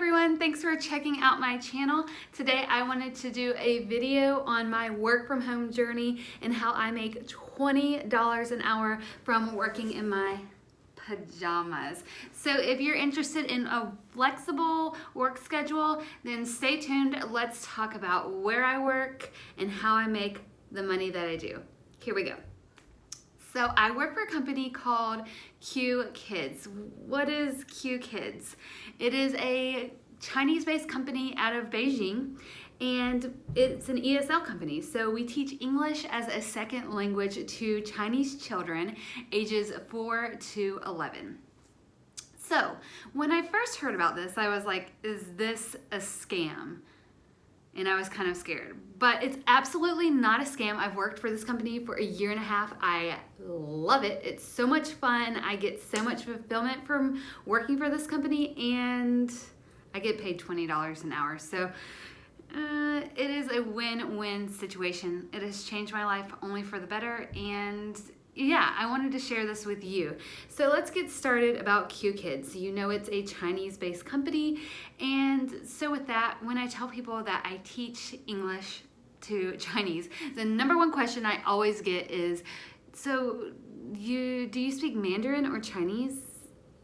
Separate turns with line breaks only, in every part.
everyone, thanks for checking out my channel. Today I wanted to do a video on my work from home journey and how I make $20 an hour from working in my pajamas. So if you're interested in a flexible work schedule, then stay tuned. Let's talk about where I work and how I make the money that I do. Here we go. So I work for a company called Qkids. What is Qkids? It is a Chinese-based company out of Beijing, and it's an ESL company. So we teach English as a second language to Chinese children ages 4 to 11. So when I first heard about this, I was like, is this a scam? And I was kind of scared, but it's absolutely not a scam. I've worked for this company for a year and a half. I love it. It's so much fun. I get so much fulfillment from working for this company, and I get paid $20 an hour. So it is a win-win situation. It has changed my life only for the better, and yeah, I wanted to share this with you. So let's get started about Qkids. You know, it's a Chinese-based company, and so with that, when I tell people that I teach English to Chinese, the number one question I always get is, so do you speak Mandarin or Chinese?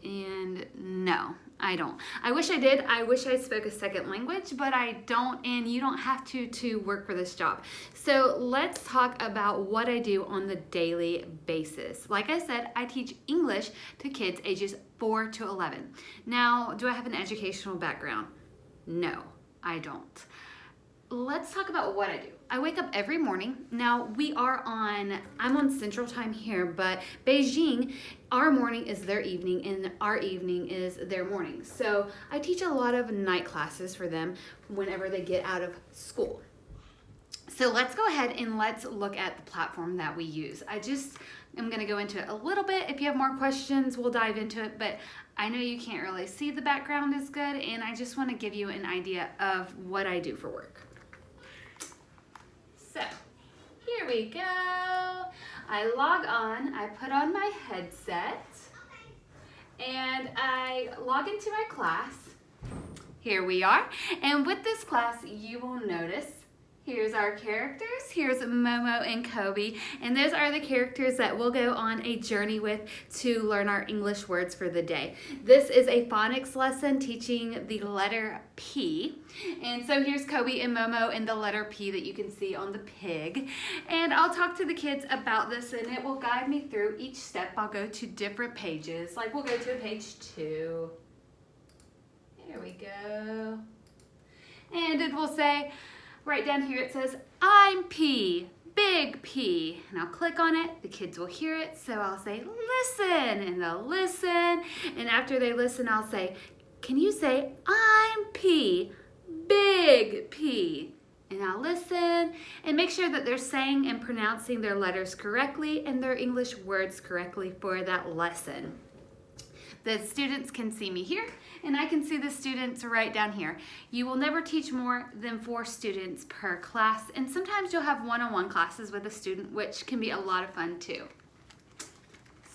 And no, I don't. I wish I did. I wish I spoke a second language, but I don't, and you don't have to work for this job. So let's talk about what I do on the daily basis. Like I said, I teach English to kids ages 4 to 11. Now, do I have an educational background? No, I don't. Let's talk about what I do. I wake up every morning. Now I'm on Central Time here, but Beijing, our morning is their evening and our evening is their morning. So I teach a lot of night classes for them whenever they get out of school. So let's go ahead and let's look at the platform that we use. I'm gonna go into it a little bit. If you have more questions, we'll dive into it, but I know you can't really see the background as good, and I just wanna give you an idea of what I do for work. So here we go. I log on, I put on my headset, and I log into my class. Here we are. And with this class, you will notice here's our characters. Here's Momo and Kobe. And those are the characters that we'll go on a journey with to learn our English words for the day. This is a phonics lesson teaching the letter P. And so here's Kobe and Momo and the letter P that you can see on the pig. And I'll talk to the kids about this, and it will guide me through each step. I'll go to different pages. Like we'll go to page 2. Here we go. And it will say, right down here it says, I'm P, big P. And I'll click on it, the kids will hear it, so I'll say, listen, and they'll listen. And after they listen, I'll say, can you say, I'm P, big P? And I'll listen and make sure that they're saying and pronouncing their letters correctly and their English words correctly for that lesson. The students can see me here, and I can see the students right down here. You will never teach more than 4 students per class, and sometimes you'll have one-on-one classes with a student, which can be a lot of fun too.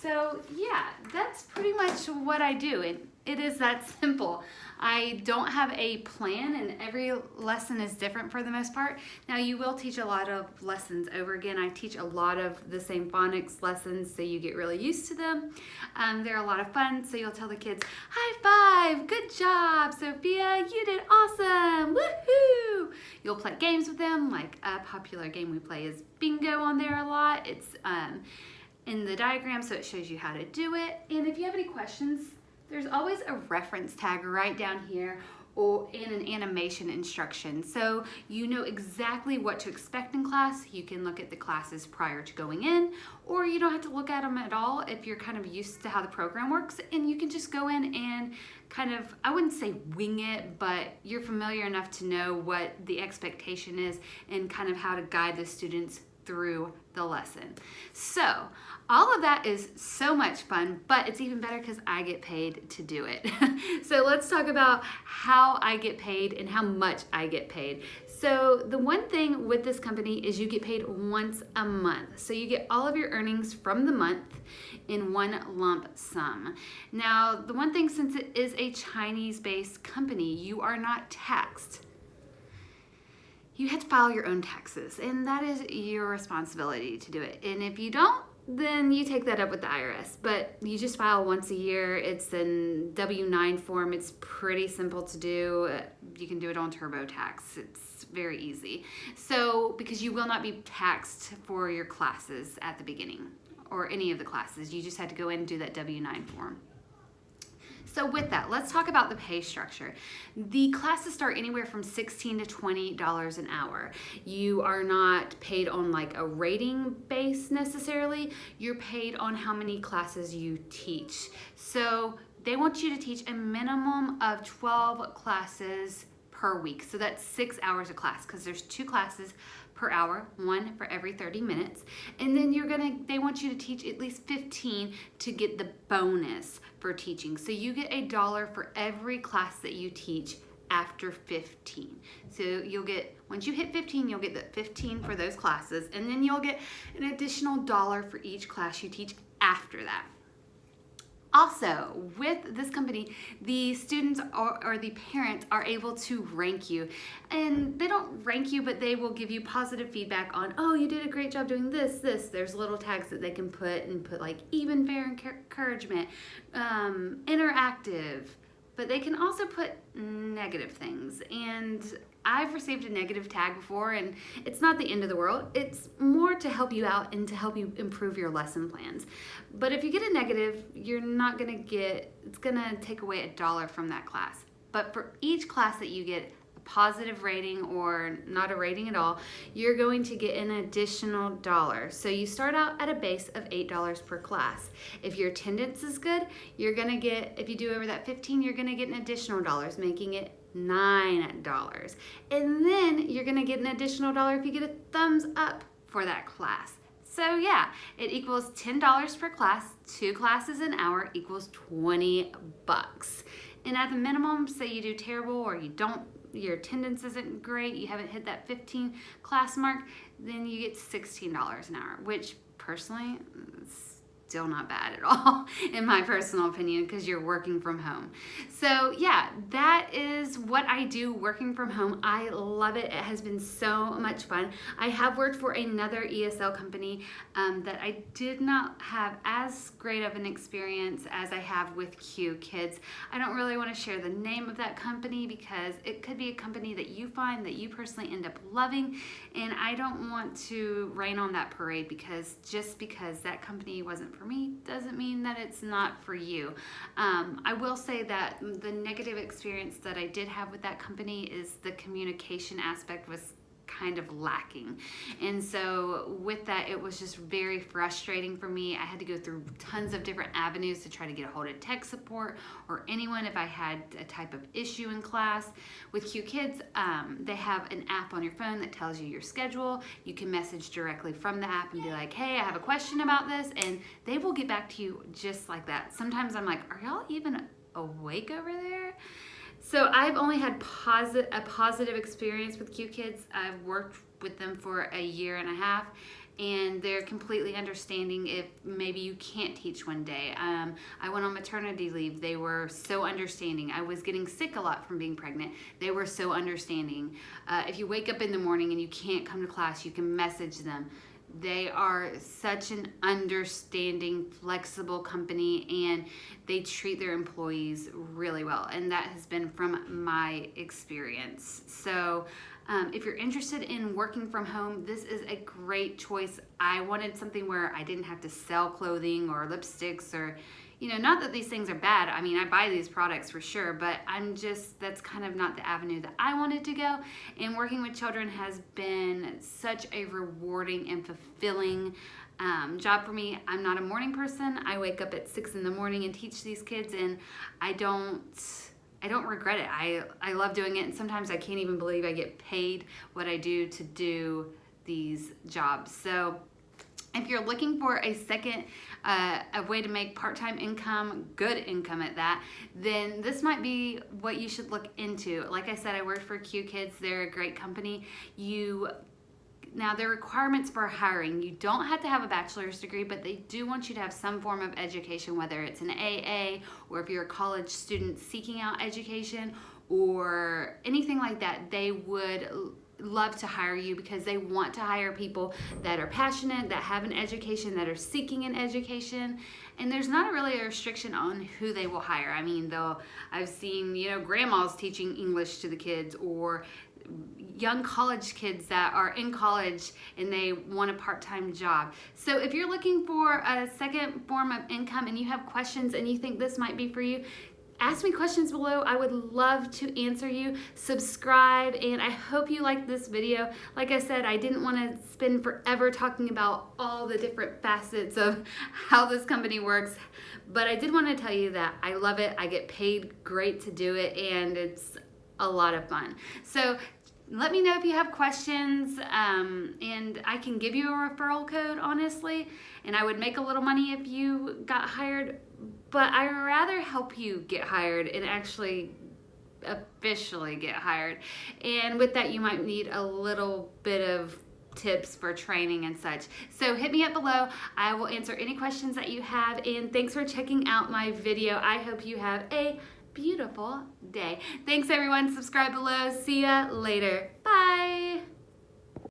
So yeah, that's pretty much what I do, and it is that simple. I don't have a plan, and every lesson is different for the most part. Now you will teach a lot of lessons over again. I teach a lot of the same phonics lessons, so you get really used to them. They're a lot of fun, so you'll tell the kids, high five, good job, Sophia, you did awesome, woohoo! You'll play games with them, like a popular game we play is bingo on there a lot. It's in the diagram, so it shows you how to do it. And if you have any questions, there's always a reference tag right down here or in an animation instruction. So you know exactly what to expect in class. You can look at the classes prior to going in, or you don't have to look at them at all if you're kind of used to how the program works, and you can just go in and kind of, I wouldn't say wing it, but you're familiar enough to know what the expectation is and kind of how to guide the students through the lesson. So all of that is so much fun, but it's even better because I get paid to do it. So let's talk about how I get paid and how much I get paid. So the one thing with this company is you get paid once a month. So you get all of your earnings from the month in one lump sum. Now, the one thing, since it is a Chinese-based company, you are not taxed. You have to file your own taxes, and that is your responsibility to do it. And if you don't, then you take that up with the IRS. But you just file once a year. It's in W-9 form. It's pretty simple to do. You can do it on TurboTax. It's very easy. So, because you will not be taxed for your classes at the beginning, or any of the classes. You just had to go in and do that W-9 form. So with that, let's talk about the pay structure. The classes start anywhere from $16 to $20 an hour. You are not paid on like a rating base necessarily. You're paid on how many classes you teach. So they want you to teach a minimum of 12 classes per week. So that's 6 hours a class, because there's 2 classes per hour, 1 for every 30 minutes. And then they want you to teach at least 15 to get the bonus for teaching. So you get $1 for every class that you teach after 15. So you'll get, once you hit 15, you'll get the 15 for those classes, and then you'll get an additional $1 for each class you teach after that. Also, with this company, the students or the parents are able to rank you. And they don't rank you, but they will give you positive feedback on, oh, you did a great job doing this. There's little tags that they can put like even, fair, encouragement, interactive. But they can also put negative things. And I've received a negative tag before, and it's not the end of the world. It's more to help you out and to help you improve your lesson plans. But if you get a negative, you're not gonna get, it's gonna take away $1 from that class. But for each class that you get a positive rating or not a rating at all, you're going to get an additional $1. So you start out at a base of $8 per class. If your attendance is good, you're gonna get, if you do over that 15, you're gonna get an additional $1, making it $9. And then you're gonna get an additional $1 if you get a thumbs up for that class. So yeah, it equals $10 per class. 2 classes an hour equals $20. And at the minimum, say you do terrible or you don't, your attendance isn't great, you haven't hit that 15 class mark, then you get $16 an hour, which personally is still not bad at all, in my personal opinion, because you're working from home. So yeah, that is what I do working from home. I love it. It has been so much fun. I have worked for another ESL company that I did not have as great of an experience as I have with Qkids. I don't really want to share the name of that company because it could be a company that you find that you personally end up loving, and I don't want to rain on that parade, because just because that company wasn't for me doesn't mean that it's not for you. I will say that the negative experience that I did have with that company is the communication aspect was kind of lacking. And so with that, it was just very frustrating for me. I had to go through tons of different avenues to try to get a hold of tech support or anyone if I had a type of issue in class. With Qkids, they have an app on your phone that tells you your schedule. You can message directly from the app and be like, hey, I have a question about this, and they will get back to you just like that. Sometimes I'm like, are y'all even awake over there? So I've only had a positive experience with Qkids. I've worked with them for a year and a half, and they're completely understanding if maybe you can't teach one day. I went on maternity leave. They were so understanding. I was getting sick a lot from being pregnant. They were so understanding. If you wake up in the morning and you can't come to class, you can message them. They are such an understanding, flexible company, and they treat their employees really well. And that has been from my experience. So if you're interested in working from home, this is a great choice. I wanted something where I didn't have to sell clothing or lipsticks or, you know, not that these things are bad. I mean, I buy these products for sure, but that's kind of not the avenue that I wanted to go. And working with children has been such a rewarding and fulfilling job for me. I'm not a morning person. I wake up at 6 in the morning and teach these kids, and I don't regret it. I love doing it, and sometimes I can't even believe I get paid what I do to do these jobs. So If you're looking for a second a way to make part-time income, good income at that, then this might be what you should look into. Like I said, I worked for Qkids. They're a great company. Now, their requirements for hiring, you don't have to have a bachelor's degree, but they do want you to have some form of education, whether it's an AA or if you're a college student seeking out education or anything like that. They would love to hire you because they want to hire people that are passionate, that have an education, that are seeking an education. And there's not really a restriction on who they will hire. I mean, I've seen, grandmas teaching English to the kids, or young college kids that are in college and they want a part-time job. So if you're looking for a second form of income and you have questions and you think this might be for you, ask me questions below. I would love to answer you. Subscribe, and I hope you liked this video. Like I said, I didn't want to spend forever talking about all the different facets of how this company works, but I did want to tell you that I love it. I get paid great to do it, and it's a lot of fun. So let me know if you have questions, and I can give you a referral code, honestly, and I would make a little money if you got hired, but I'd rather help you get hired and actually officially get hired. And with that, you might need a little bit of tips for training and such. So hit me up below. I will answer any questions that you have, and thanks for checking out my video. I hope you have a beautiful day. Thanks everyone. Subscribe below. See ya later. Bye.